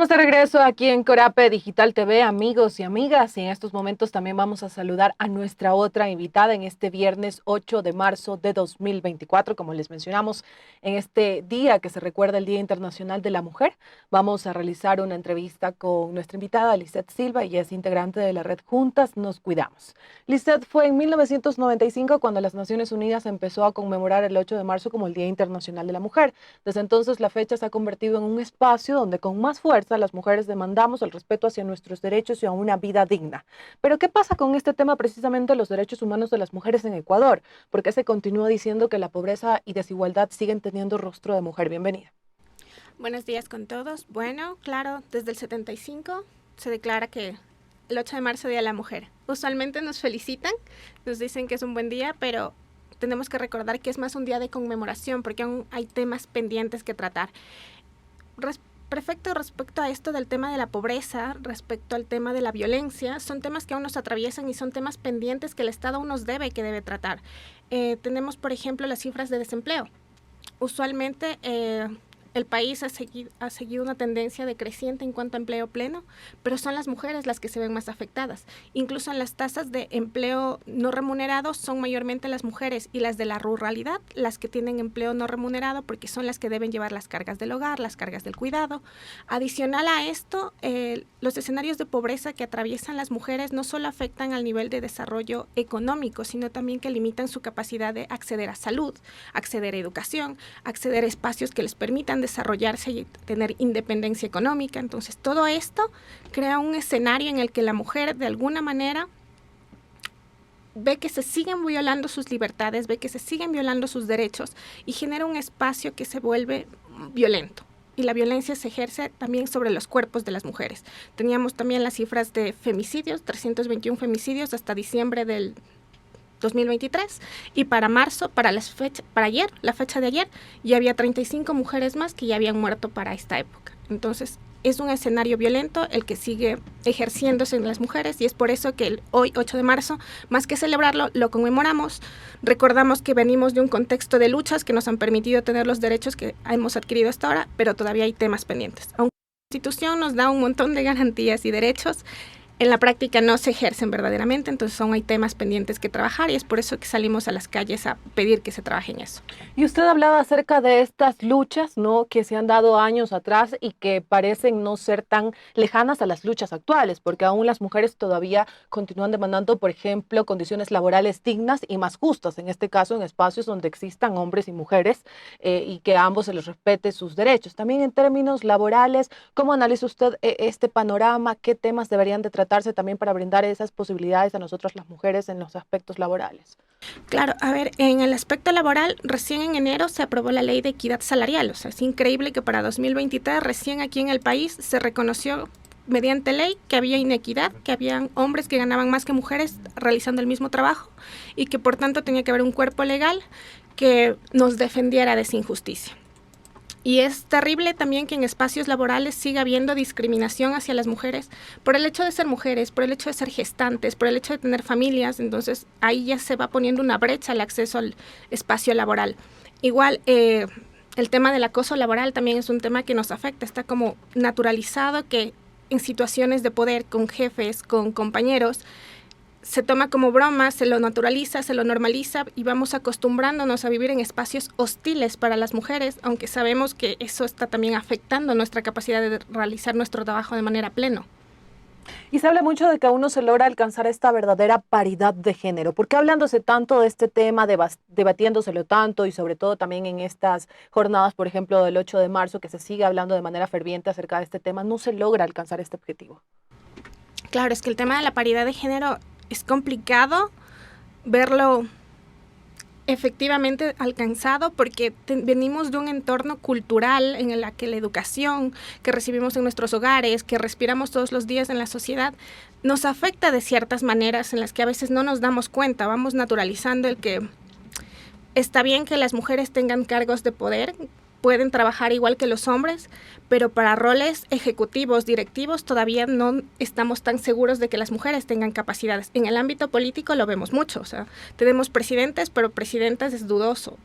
Estamos de regreso aquí en Corape Digital TV, amigos y amigas, y en estos momentos también vamos a saludar a nuestra otra invitada en este viernes 8 de marzo de 2024. Como les mencionamos, en este día que se recuerda el Día Internacional de la Mujer, vamos a realizar una entrevista con nuestra invitada, Lisette Silva, y es integrante de la red Juntas Nos Cuidamos. Lisette, fue en 1995 cuando las Naciones Unidas empezó a conmemorar el 8 de marzo como el Día Internacional de la Mujer. Desde entonces la fecha se ha convertido en un espacio donde con más fuerza las mujeres demandamos el respeto hacia nuestros derechos y a una vida digna. Pero ¿qué pasa con este tema precisamente los derechos humanos de las mujeres en Ecuador? ¿Por qué se continúa diciendo que la pobreza y desigualdad siguen teniendo rostro de mujer? Bienvenida. Buenos días con todos. Bueno, claro, desde el 75 se declara que el 8 de marzo Día de la Mujer. Usualmente nos felicitan, nos dicen que es un buen día, pero tenemos que recordar que es más un día de conmemoración porque aún hay temas pendientes que tratar. Perfecto, respecto a esto del tema de la pobreza, respecto al tema de la violencia, son temas que aún nos atraviesan y son temas pendientes que el Estado aún nos debe tratar. Tenemos, por ejemplo, las cifras de desempleo. Usualmente el país ha seguido una tendencia decreciente en cuanto a empleo pleno, pero son las mujeres las que se ven más afectadas. Incluso en las tasas de empleo no remunerado son mayormente las mujeres y las de la ruralidad las que tienen empleo no remunerado porque son las que deben llevar las cargas del hogar, las cargas del cuidado. Adicional a esto, los escenarios de pobreza que atraviesan las mujeres no solo afectan al nivel de desarrollo económico, sino también que limitan su capacidad de acceder a salud, acceder a educación, acceder a espacios que les permitan desarrollarse y tener independencia económica. Entonces, todo esto crea un escenario en el que la mujer, de alguna manera, ve que se siguen violando sus libertades, ve que se siguen violando sus derechos y genera un espacio que se vuelve violento. Y la violencia se ejerce también sobre los cuerpos de las mujeres. Teníamos también las cifras de femicidios, 321 femicidios hasta diciembre del 2023, y para marzo, ayer, la fecha de ayer, ya había 35 mujeres más que ya habían muerto para esta época. Entonces, es un escenario violento el que sigue ejerciéndose en las mujeres y es por eso que hoy, 8 de marzo, más que celebrarlo, lo conmemoramos. Recordamos que venimos de un contexto de luchas que nos han permitido tener los derechos que hemos adquirido hasta ahora, pero todavía hay temas pendientes. Aunque la Constitución nos da un montón de garantías y derechos, en la práctica no se ejercen verdaderamente, entonces aún hay temas pendientes que trabajar y es por eso que salimos a las calles a pedir que se trabaje en eso. Y usted hablaba acerca de estas luchas, ¿no?, que se han dado años atrás y que parecen no ser tan lejanas a las luchas actuales, porque aún las mujeres todavía continúan demandando, por ejemplo, condiciones laborales dignas y más justas, en este caso en espacios donde existan hombres y mujeres y que a ambos se les respete sus derechos. También en términos laborales, ¿cómo analiza usted este panorama? ¿Qué temas deberían de tratarse también para brindar esas posibilidades a nosotras las mujeres en los aspectos laborales? Claro, a ver, en el aspecto laboral, recién en enero se aprobó la ley de equidad salarial. O sea, es increíble que para 2023 recién aquí en el país se reconoció mediante ley que había inequidad, que habían hombres que ganaban más que mujeres realizando el mismo trabajo y que por tanto tenía que haber un cuerpo legal que nos defendiera de esa injusticia. Y es terrible también que en espacios laborales siga habiendo discriminación hacia las mujeres por el hecho de ser mujeres, por el hecho de ser gestantes, por el hecho de tener familias. Entonces ahí ya se va poniendo una brecha al acceso al espacio laboral. Igual el tema del acoso laboral también es un tema que nos afecta. Está como naturalizado que en situaciones de poder con jefes, con compañeros, se toma como broma, se lo naturaliza, se lo normaliza y vamos acostumbrándonos a vivir en espacios hostiles para las mujeres, aunque sabemos que eso está también afectando nuestra capacidad de realizar nuestro trabajo de manera plena. Y se habla mucho de que aún no se logra alcanzar esta verdadera paridad de género. ¿Por qué hablándose tanto de este tema, debatiéndoselo tanto y sobre todo también en estas jornadas, por ejemplo, del 8 de marzo, que se sigue hablando de manera ferviente acerca de este tema, no se logra alcanzar este objetivo? Claro, es que el tema de la paridad de género es complicado verlo efectivamente alcanzado porque venimos de un entorno cultural en el que la educación que recibimos en nuestros hogares, que respiramos todos los días en la sociedad, nos afecta de ciertas maneras en las que a veces no nos damos cuenta. Vamos naturalizando el que está bien que las mujeres tengan cargos de poder, pueden trabajar igual que los hombres, pero para roles ejecutivos, directivos, todavía no estamos tan seguros de que las mujeres tengan capacidades. En el ámbito político lo vemos mucho, o sea, tenemos presidentes, pero presidentes es dudoso.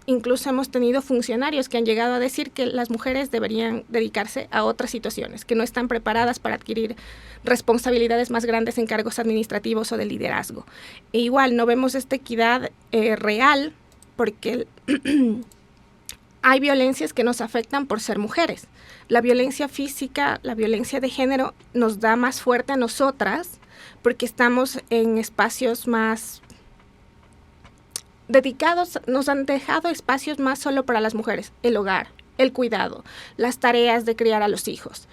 Incluso hemos tenido funcionarios que han llegado a decir que las mujeres deberían dedicarse a otras situaciones, que no están preparadas para adquirir responsabilidades más grandes en cargos administrativos o de liderazgo. E igual no vemos esta equidad real porque hay violencias que nos afectan por ser mujeres. La violencia física, la violencia de género nos da más fuerte a nosotras porque estamos en espacios más dedicados, nos han dejado espacios más solo para las mujeres, el hogar, el cuidado, las tareas de criar a los hijos.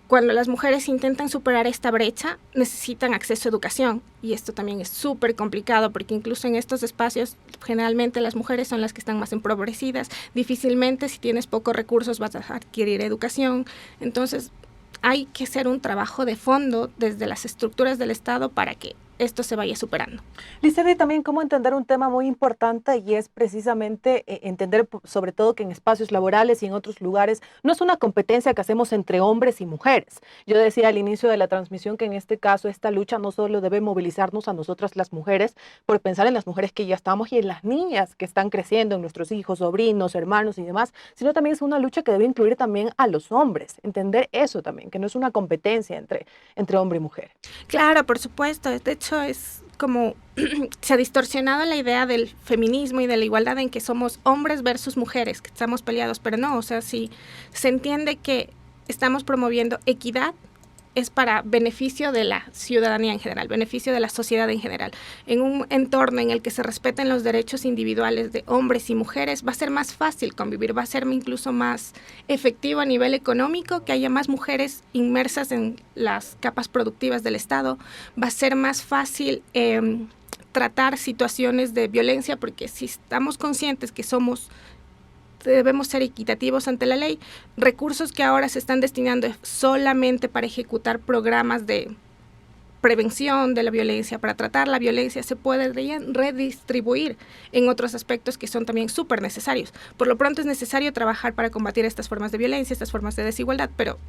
Cuando las mujeres intentan superar esta brecha, necesitan acceso a educación y esto también es súper complicado porque incluso en estos espacios generalmente las mujeres son las que están más empobrecidas, difícilmente si tienes pocos recursos vas a adquirir educación, entonces hay que hacer un trabajo de fondo desde las estructuras del Estado para que esto se vaya superando. Lizeth, también cómo entender un tema muy importante y es precisamente entender sobre todo que en espacios laborales y en otros lugares no es una competencia que hacemos entre hombres y mujeres. Yo decía al inicio de la transmisión que en este caso esta lucha no solo debe movilizarnos a nosotras las mujeres por pensar en las mujeres que ya estamos y en las niñas que están creciendo, en nuestros hijos, sobrinos, hermanos y demás, sino también es una lucha que debe incluir también a los hombres. Entender eso también, que no es una competencia entre hombre y mujer. Claro, por supuesto. De hecho, es como se ha distorsionado la idea del feminismo y de la igualdad en que somos hombres versus mujeres, que estamos peleados, pero no, o sea, si se entiende que estamos promoviendo equidad, es para beneficio de la ciudadanía en general, beneficio de la sociedad en general. En un entorno en el que se respeten los derechos individuales de hombres y mujeres, va a ser más fácil convivir, va a ser incluso más efectivo a nivel económico, que haya más mujeres inmersas en las capas productivas del Estado, va a ser más fácil tratar situaciones de violencia, porque si estamos conscientes que debemos ser equitativos ante la ley, recursos que ahora se están destinando solamente para ejecutar programas de prevención de la violencia, para tratar la violencia, se podrían redistribuir en otros aspectos que son también súper necesarios. Por lo pronto es necesario trabajar para combatir estas formas de violencia, estas formas de desigualdad, pero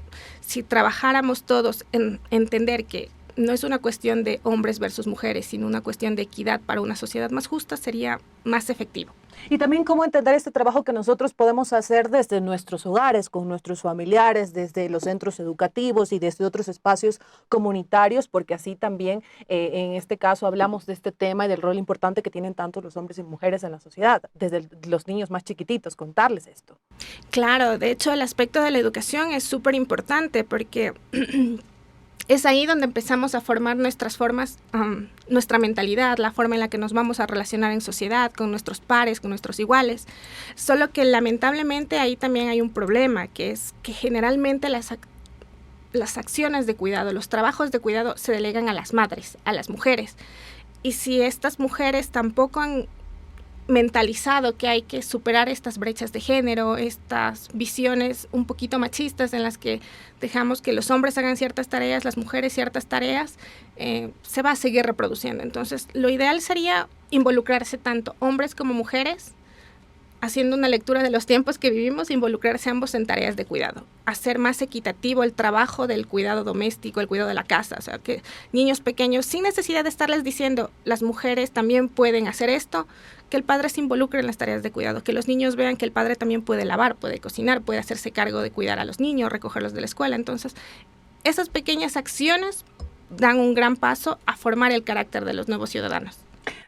si trabajáramos todos en entender que no es una cuestión de hombres versus mujeres, sino una cuestión de equidad para una sociedad más justa, sería más efectivo. Y también cómo entender este trabajo que nosotros podemos hacer desde nuestros hogares, con nuestros familiares, desde los centros educativos y desde otros espacios comunitarios, porque así también en este caso hablamos de este tema y del rol importante que tienen tanto los hombres y mujeres en la sociedad, desde los niños más chiquititos, contarles esto. Claro, de hecho el aspecto de la educación es súper importante porque es ahí donde empezamos a formar nuestras formas, nuestra mentalidad, la forma en la que nos vamos a relacionar en sociedad, con nuestros pares, con nuestros iguales. Solo que lamentablemente ahí también hay un problema, que es que generalmente las acciones de cuidado, los trabajos de cuidado se delegan a las madres, a las mujeres. Y si estas mujeres tampoco han mentalizado que hay que superar estas brechas de género, estas visiones un poquito machistas en las que dejamos que los hombres hagan ciertas tareas, las mujeres ciertas tareas, se va a seguir reproduciendo. Entonces, lo ideal sería involucrarse tanto hombres como mujeres, haciendo una lectura de los tiempos que vivimos, involucrarse ambos en tareas de cuidado, hacer más equitativo el trabajo del cuidado doméstico, el cuidado de la casa, o sea, que niños pequeños, sin necesidad de estarles diciendo, las mujeres también pueden hacer esto, que el padre se involucre en las tareas de cuidado, que los niños vean que el padre también puede lavar, puede cocinar, puede hacerse cargo de cuidar a los niños, recogerlos de la escuela. Entonces, esas pequeñas acciones dan un gran paso a formar el carácter de los nuevos ciudadanos.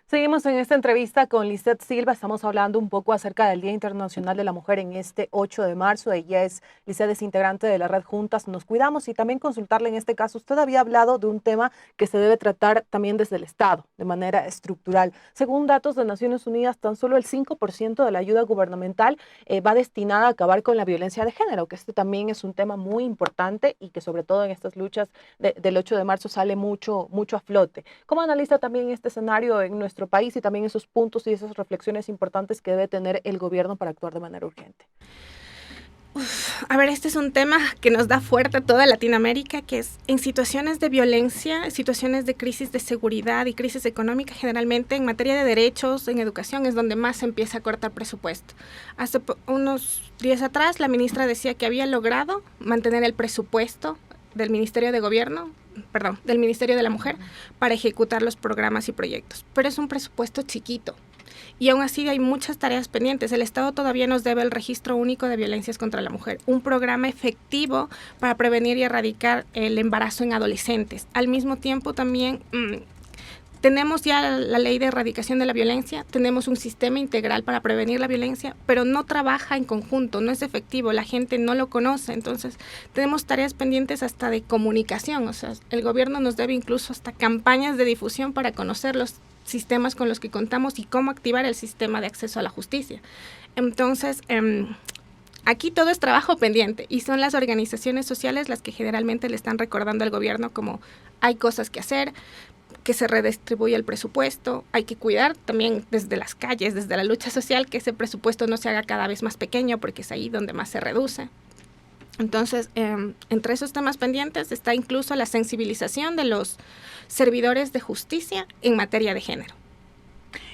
Seguimos en esta entrevista con Lizeth Silva. Estamos hablando un poco acerca del Día Internacional de la Mujer en este 8 de marzo. Lizeth es integrante de la red Juntas Nos Cuidamos y también consultarle en este caso. Usted había hablado de un tema que se debe tratar también desde el Estado, de manera estructural. Según datos de Naciones Unidas, tan solo el 5% de la ayuda gubernamental va destinada a acabar con la violencia de género, que este también es un tema muy importante y que sobre todo en estas luchas del 8 de marzo sale mucho a flote. ¿Cómo analiza también este escenario en nuestro país y también esos puntos y esas reflexiones importantes que debe tener el gobierno para actuar de manera urgente? A ver, este es un tema que nos da fuerte a toda Latinoamérica, que es en situaciones de violencia, situaciones de crisis de seguridad y crisis económica, generalmente en materia de derechos, en educación, es donde más se empieza a cortar presupuesto. Hace unos días atrás, la ministra decía que había logrado mantener el presupuesto del Ministerio de Gobierno, del Ministerio de la Mujer, para ejecutar los programas y proyectos. Pero es un presupuesto chiquito. Y aún así hay muchas tareas pendientes. El Estado todavía nos debe el Registro Único de Violencias contra la Mujer, un programa efectivo para prevenir y erradicar el embarazo en adolescentes. Al mismo tiempo también tenemos ya la ley de erradicación de la violencia, tenemos un sistema integral para prevenir la violencia, pero no trabaja en conjunto, no es efectivo, la gente no lo conoce, entonces tenemos tareas pendientes hasta de comunicación, o sea, el gobierno nos debe incluso hasta campañas de difusión para conocer los sistemas con los que contamos y cómo activar el sistema de acceso a la justicia. Entonces, aquí todo es trabajo pendiente y son las organizaciones sociales las que generalmente le están recordando al gobierno como hay cosas que hacer, que se redistribuya el presupuesto, hay que cuidar también desde las calles, desde la lucha social, que ese presupuesto no se haga cada vez más pequeño porque es ahí donde más se reduce. Entonces, entre esos temas pendientes está incluso la sensibilización de los servidores de justicia en materia de género.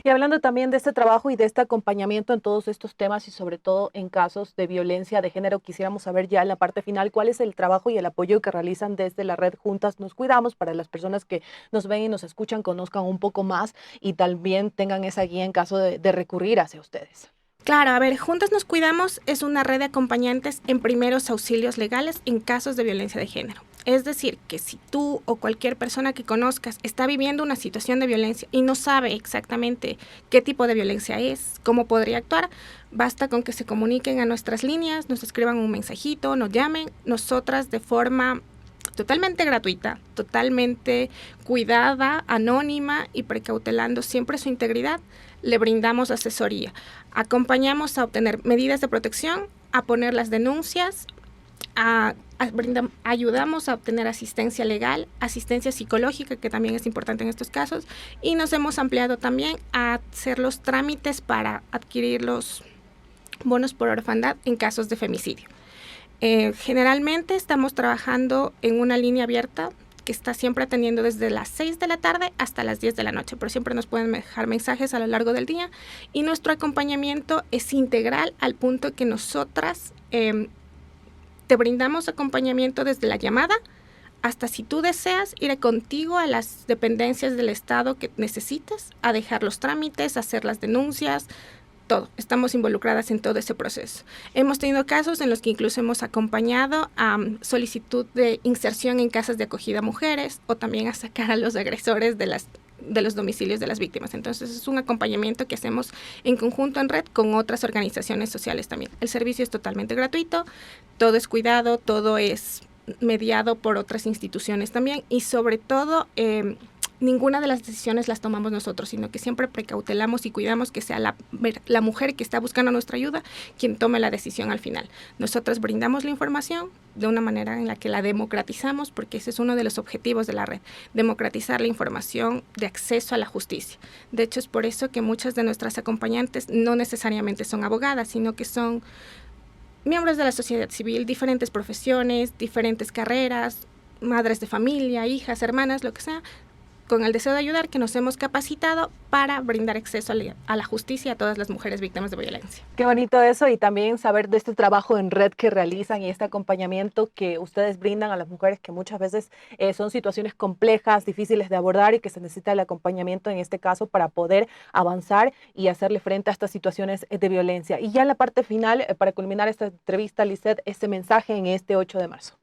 Y hablando también de este trabajo y de este acompañamiento en todos estos temas y sobre todo en casos de violencia de género, quisiéramos saber ya en la parte final cuál es el trabajo y el apoyo que realizan desde la red Juntas Nos Cuidamos para las personas que nos ven y nos escuchan, conozcan un poco más y también tengan esa guía en caso de recurrir hacia ustedes. Claro, a ver, Juntas Nos Cuidamos es una red de acompañantes en primeros auxilios legales en casos de violencia de género. Es decir, que si tú o cualquier persona que conozcas está viviendo una situación de violencia y no sabe exactamente qué tipo de violencia es, cómo podría actuar, basta con que se comuniquen a nuestras líneas, nos escriban un mensajito, nos llamen, nosotras de forma totalmente gratuita, totalmente cuidada, anónima y precautelando siempre su integridad, le brindamos asesoría. Acompañamos a obtener medidas de protección, a poner las denuncias, ayudamos a obtener asistencia legal, asistencia psicológica, que también es importante en estos casos, y nos hemos ampliado también a hacer los trámites para adquirir los bonos por orfandad en casos de femicidio. Generalmente estamos trabajando en una línea abierta que está siempre atendiendo desde las 6 de la tarde hasta las 10 de la noche, pero siempre nos pueden dejar mensajes a lo largo del día y nuestro acompañamiento es integral al punto que nosotras te brindamos acompañamiento desde la llamada hasta si tú deseas ir contigo a las dependencias del Estado que necesites, a dejar los trámites, a hacer las denuncias, todo. Estamos involucradas en todo ese proceso. Hemos tenido casos en los que incluso hemos acompañado a solicitud de inserción en casas de acogida a mujeres o también a sacar a los agresores de los domicilios de las víctimas. Entonces es un acompañamiento que hacemos en conjunto en red con otras organizaciones sociales también. El servicio es totalmente gratuito, todo es cuidado, todo es mediado por otras instituciones también y sobre todo ninguna de las decisiones las tomamos nosotros, sino que siempre precautelamos y cuidamos que sea la mujer que está buscando nuestra ayuda quien tome la decisión al final. Nosotros brindamos la información de una manera en la que la democratizamos, porque ese es uno de los objetivos de la red, democratizar la información de acceso a la justicia. De hecho, es por eso que muchas de nuestras acompañantes no necesariamente son abogadas, sino que son miembros de la sociedad civil, diferentes profesiones, diferentes carreras, madres de familia, hijas, hermanas, lo que sea, con el deseo de ayudar, que nos hemos capacitado para brindar acceso a la justicia a todas las mujeres víctimas de violencia. Qué bonito eso y también saber de este trabajo en red que realizan y este acompañamiento que ustedes brindan a las mujeres que muchas veces son situaciones complejas, difíciles de abordar y que se necesita el acompañamiento en este caso para poder avanzar y hacerle frente a estas situaciones de violencia. Y ya en la parte final, para culminar esta entrevista, Lisette, este mensaje en este 8 de marzo.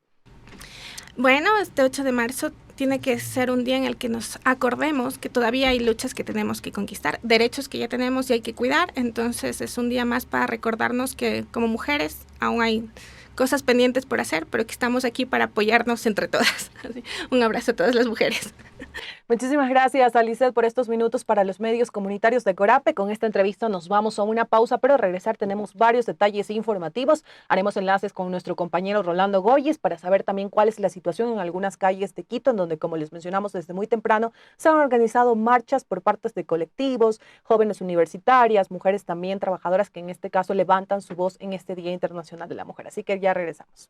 Bueno, este 8 de marzo tiene que ser un día en el que nos acordemos que todavía hay luchas que tenemos que conquistar, derechos que ya tenemos y hay que cuidar. Entonces es un día más para recordarnos que como mujeres aún hay cosas pendientes por hacer, pero que estamos aquí para apoyarnos entre todas. Un abrazo a todas las mujeres. Muchísimas gracias a Lisette por estos minutos para los medios comunitarios de Corape. Con esta entrevista nos vamos a una pausa, pero al regresar tenemos varios detalles informativos. Haremos enlaces con nuestro compañero Rolando Goyes para saber también cuál es la situación en algunas calles de Quito, en donde, como les mencionamos desde muy temprano, se han organizado marchas por partes de colectivos, jóvenes universitarias, mujeres también trabajadoras que en este caso levantan su voz en este Día Internacional de la Mujer. Así que ya regresamos.